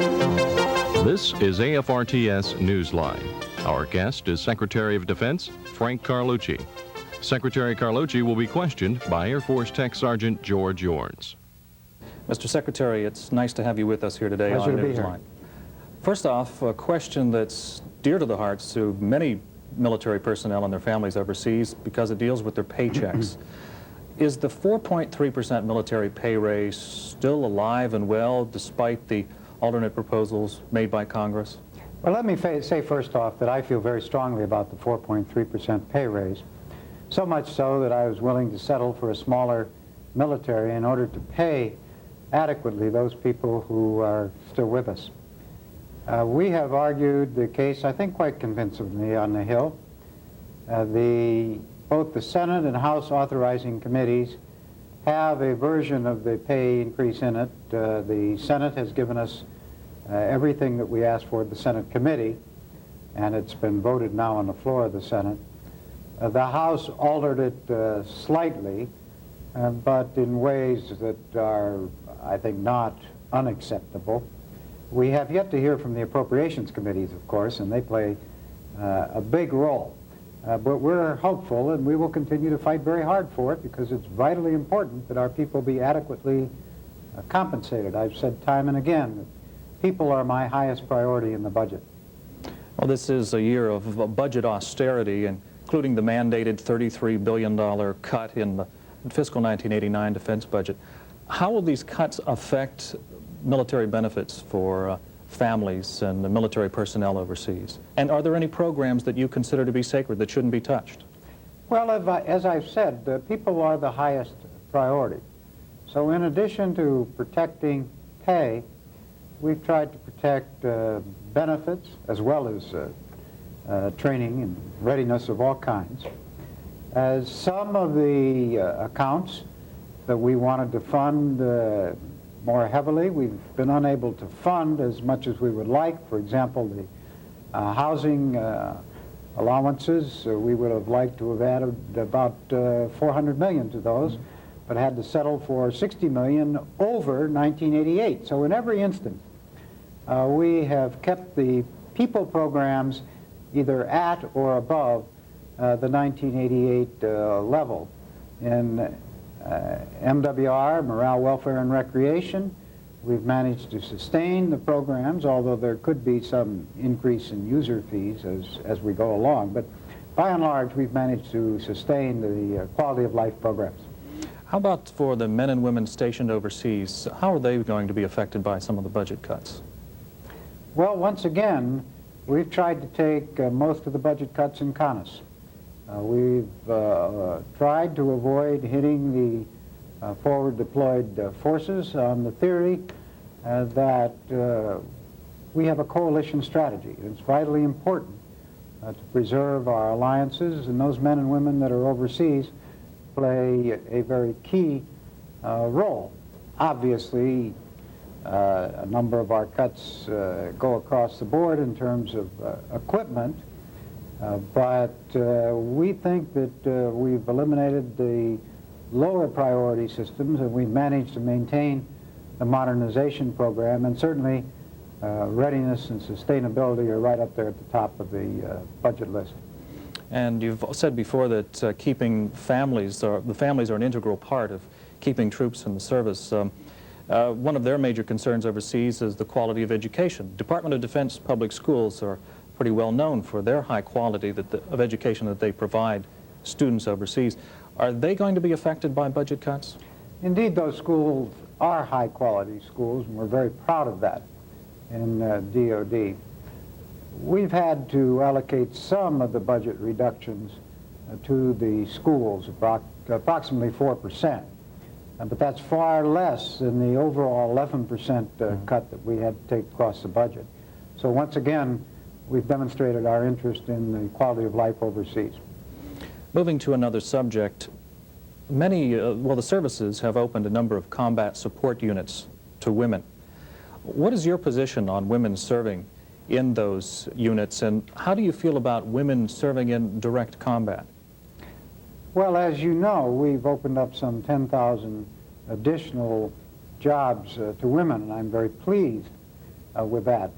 This is AFRTS Newsline. Our guest is Secretary of Defense Frank Carlucci. Secretary Carlucci will be questioned by Air Force Tech Sergeant George Yorns. Mr. Secretary, it's nice to have you with us here today Pleasure on to be Newsline. here. First off, a question that's dear to the hearts to many military personnel and their families overseas because it deals with their paychecks. Is the 4.3% military pay raise still alive and well despite the alternate proposals made by Congress? Well, let me say first off that I feel very strongly about the 4.3% pay raise, so much so that I was willing to settle for a smaller military in order to pay adequately those people who are still with us. We have argued the case, I think, quite convincingly on the Hill. Both the Senate and House authorizing committees have a version of the pay increase in it. The Senate has given us everything that we asked for at the Senate committee, and it's been voted now on the floor of the Senate. The House altered it slightly, but in ways that are, I think, not unacceptable. We have yet to hear from the appropriations committees, of course, and they play a big role. But we're hopeful, and we will continue to fight very hard for it because it's vitally important that our people be adequately compensated. I've said time and again that people are my highest priority in the budget. Well, this is a year of budget austerity, including the mandated $33 billion cut in the fiscal 1989 defense budget. How will these cuts affect military benefits for families and the military personnel overseas? And are there any programs that you consider to be sacred that shouldn't be touched? Well, as I've said, people are the highest priority. So in addition to protecting pay, we've tried to protect benefits as well as training and readiness of all kinds. As some of the accounts that we wanted to fund more heavily, we've been unable to fund as much as we would like. For example, the housing allowances, we would have liked to have added about $400 million to those, but had to settle for $60 million over 1988. So in every instance, we have kept the people programs either at or above the 1988 level. In MWR, Morale, Welfare, and Recreation, we've managed to sustain the programs, although there could be some increase in user fees as we go along. But by and large, we've managed to sustain the quality of life programs. How about for the men and women stationed overseas? How are they going to be affected by some of the budget cuts? Well, once again, we've tried to take most of the budget cuts in CONUS. We've tried to avoid hitting the forward deployed forces on the theory that we have a coalition strategy. It's vitally important to preserve our alliances, and those men and women that are overseas play a very key role. Obviously, a number of our cuts go across the board in terms of equipment, but we think that we've eliminated the lower priority systems and we've managed to maintain the modernization program, and certainly readiness and sustainability are right up there at the top of the budget list. And you've said before that keeping the families are an integral part of keeping troops in the service. One of their major concerns overseas is the quality of education. Department of Defense public schools are pretty well known for their high quality of education that they provide students overseas. Are they going to be affected by budget cuts? Indeed, those schools are high-quality schools, and we're very proud of that in DOD. We've had to allocate some of the budget reductions to the schools, approximately 4%. But that's far less than the overall 11% cut that we had to take across the budget. So once again, we've demonstrated our interest in the quality of life overseas. Moving to another subject, the services have opened a number of combat support units to women. What is your position on women serving in those units, and how do you feel about women serving in direct combat? Well, as you know, we've opened up some 10,000 additional jobs to women, and I'm very pleased with that.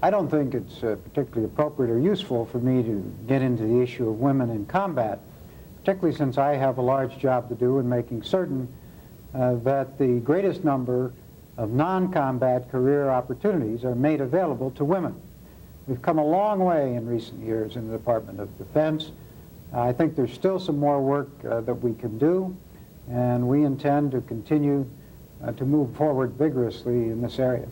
I don't think it's particularly appropriate or useful for me to get into the issue of women in combat, particularly since I have a large job to do in making certain that the greatest number of non-combat career opportunities are made available to women. We've come a long way in recent years in the Department of Defense. I think there's still some more work that we can do, and we intend to continue to move forward vigorously in this area.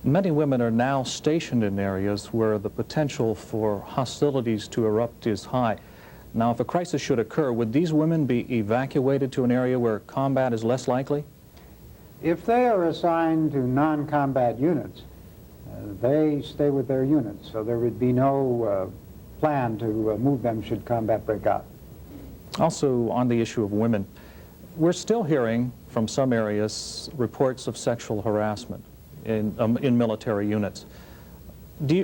Many women are now stationed in areas where the potential for hostilities to erupt is high. Now, if a crisis should occur, would these women be evacuated to an area where combat is less likely? If they are assigned to non-combat units, they stay with their units, so there would be no plan to move them should combat break out. Also, on the issue of women, we're still hearing from some areas reports of sexual harassment in military units.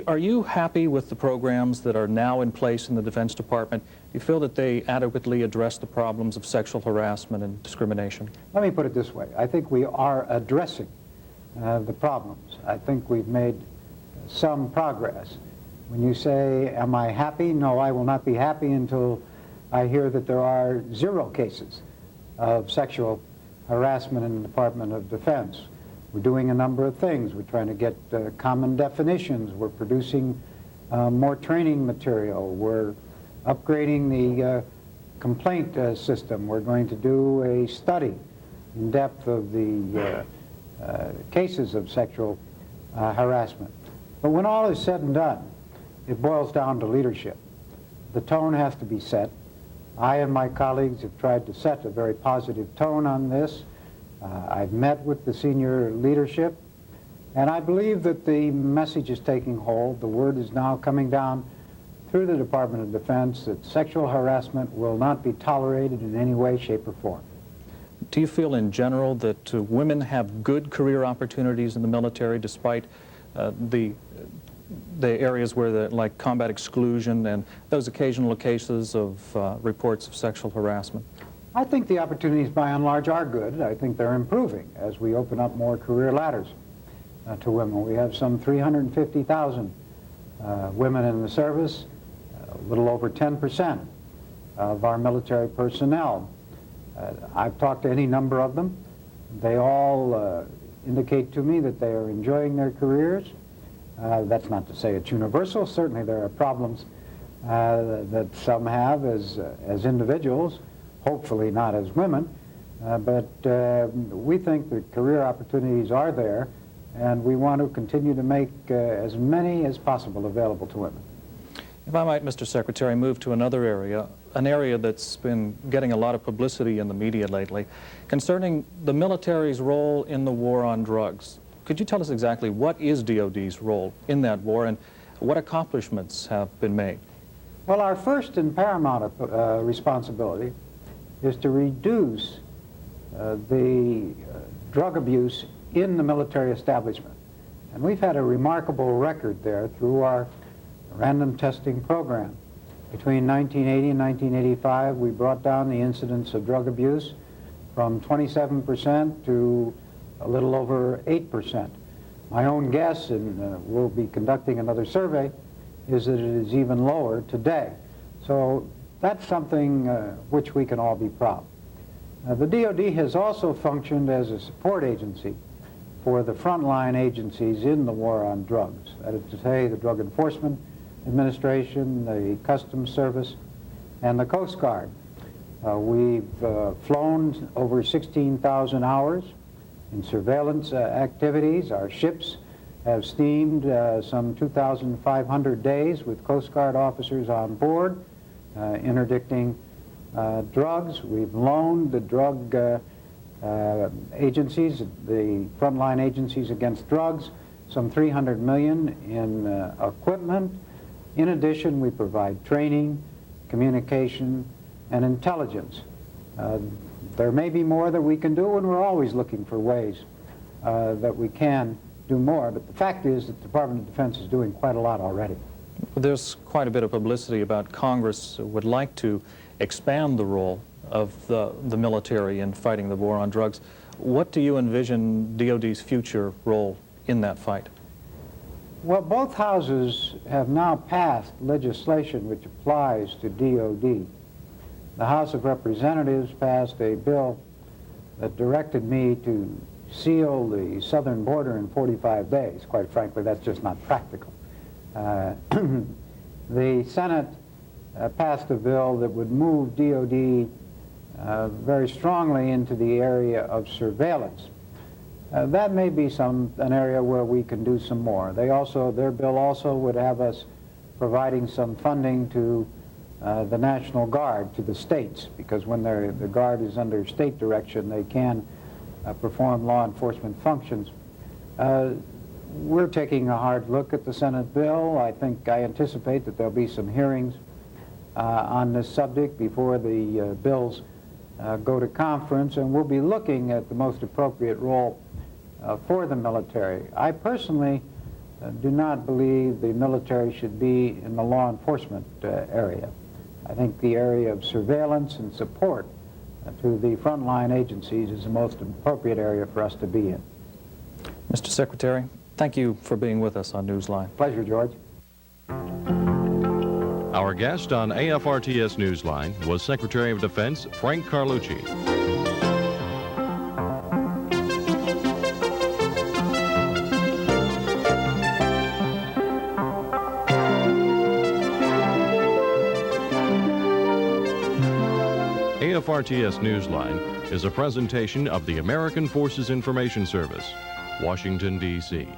Are you happy with the programs that are now in place in the Defense Department? Do you feel that they adequately address the problems of sexual harassment and discrimination? Let me put it this way. I think we are addressing the problems. I think we've made some progress. When you say, am I happy? No, I will not be happy until I hear that there are 0 cases of sexual harassment in the Department of Defense. We're doing a number of things. We're trying to get common definitions. We're producing more training material. We're upgrading the complaint system. We're going to do a study in depth of the cases of sexual harassment. But when all is said and done, it boils down to leadership. The tone has to be set. I and my colleagues have tried to set a very positive tone on this. I've met with the senior leadership, and I believe that the message is taking hold. The word is now coming down through the Department of Defense that sexual harassment will not be tolerated in any way, shape, or form. Do you feel in general that women have good career opportunities in the military despite the areas where, like combat exclusion and those occasional cases of reports of sexual harassment? I think the opportunities by and large are good. I think they're improving as we open up more career ladders to women. We have some 350,000 women in the service, a little over 10% of our military personnel. I've talked to any number of them. They all indicate to me that they are enjoying their careers. That's not to say it's universal. Certainly there are problems that some have as individuals, hopefully not as women, but we think that career opportunities are there, and we want to continue to make as many as possible available to women. If I might, Mr. Secretary, move to another area, an area that's been getting a lot of publicity in the media lately, concerning the military's role in the war on drugs. Could you tell us exactly what is DOD's role in that war and what accomplishments have been made? Well, our first and paramount responsibility is to reduce the drug abuse in the military establishment. And we've had a remarkable record there through our random testing program. Between 1980 and 1985, we brought down the incidence of drug abuse from 27% to a little over 8%. My own guess, and we'll be conducting another survey, is that it is even lower today. So that's something which we can all be proud. The DOD has also functioned as a support agency for the frontline agencies in the war on drugs. That is to say, the Drug Enforcement Administration, the Customs Service, and the Coast Guard. We've flown over 16,000 hours in surveillance activities. Our ships have steamed some 2,500 days with Coast Guard officers on board, interdicting drugs. We've loaned the drug agencies, the frontline agencies against drugs, some $300 million in equipment. In addition, we provide training, communication, and intelligence. There may be more that we can do, and we're always looking for ways that we can do more. But the fact is that the Department of Defense is doing quite a lot already. There's quite a bit of publicity about Congress would like to expand the role of the military in fighting the war on drugs. What do you envision DOD's future role in that fight? Well, both houses have now passed legislation which applies to DOD. The House of Representatives passed a bill that directed me to seal the southern border in 45 days. Quite frankly, that's just not practical. The Senate passed a bill that would move DOD very strongly into the area of surveillance. That may be an area where we can do some more. Their bill also would have us providing some funding to the National Guard, to the states, because when the Guard is under state direction, they can perform law enforcement functions. We're taking a hard look at the Senate bill. I anticipate that there'll be some hearings on this subject before the bills go to conference, and we'll be looking at the most appropriate role for the military. I personally do not believe the military should be in the law enforcement area. I think the area of surveillance and support to the frontline agencies is the most appropriate area for us to be in. Mr. Secretary, thank you for being with us on Newsline. Pleasure, George. Our guest on AFRTS Newsline was Secretary of Defense Frank Carlucci. AFRTS Newsline is a presentation of the American Forces Information Service, Washington, D.C.